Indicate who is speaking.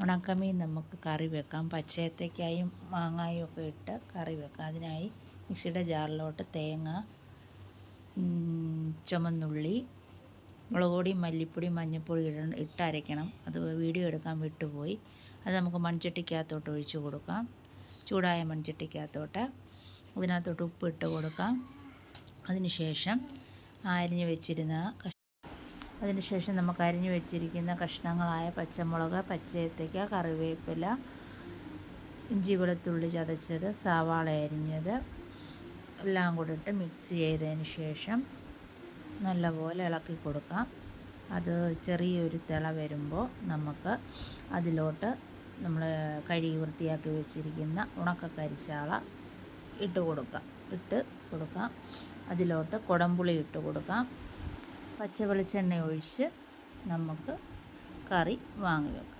Speaker 1: ഉണക്കമീൻ നമുക്ക് കറി വെക്കാം. പച്ചയത്തേക്കായും മാങ്ങായും ഒക്കെ ഇട്ട് കറി വെക്കാം. അതിനായി മിക്സിയുടെ ജാറിലോട്ട് തേങ്ങ, ചുമന്നുള്ളി, മുളക് പൊടി, മല്ലിപ്പൊടി, മഞ്ഞൾപ്പൊടി ഇട്ട് അരയ്ക്കണം. അത് വീഡിയോ എടുക്കാൻ വിട്ടുപോയി. അത് നമുക്ക് മൺചട്ടിക്കകത്തോട്ട് ഒഴിച്ച് കൊടുക്കാം. ചൂടായ മൺചട്ടിക്കകത്തോട്ട് അതിനകത്തോട്ട് ഉപ്പ് ഇട്ട് കൊടുക്കാം. അതിനുശേഷം നമുക്ക് അരിഞ്ഞു വെച്ചിരിക്കുന്ന കഷ്ണങ്ങളായ പച്ചമുളക്, പച്ചയേത്തയ്ക്ക, കറിവേപ്പില, ഇഞ്ചി വെളുത്തുള്ളി ചതച്ചത്, സവാള അരിഞ്ഞത് എല്ലാം കൂടി ഇട്ട് മിക്സ് ചെയ്തതിന് ശേഷം നല്ലപോലെ ഇളക്കി കൊടുക്കാം. അത് ചെറിയൊരു തിള വരുമ്പോൾ നമുക്ക് അതിലോട്ട് നമ്മൾ കഴുകി വൃത്തിയാക്കി വെച്ചിരിക്കുന്ന ഉണക്കക്കരിച്ചാള ഇട്ട് കൊടുക്കാം. അതിലോട്ട് കുടംപുളി ഇട്ട് കൊടുക്കാം. പച്ച വെളിച്ചെണ്ണ ഒഴിച്ച് നമുക്ക് കറി വാങ്ങി വെക്കാം.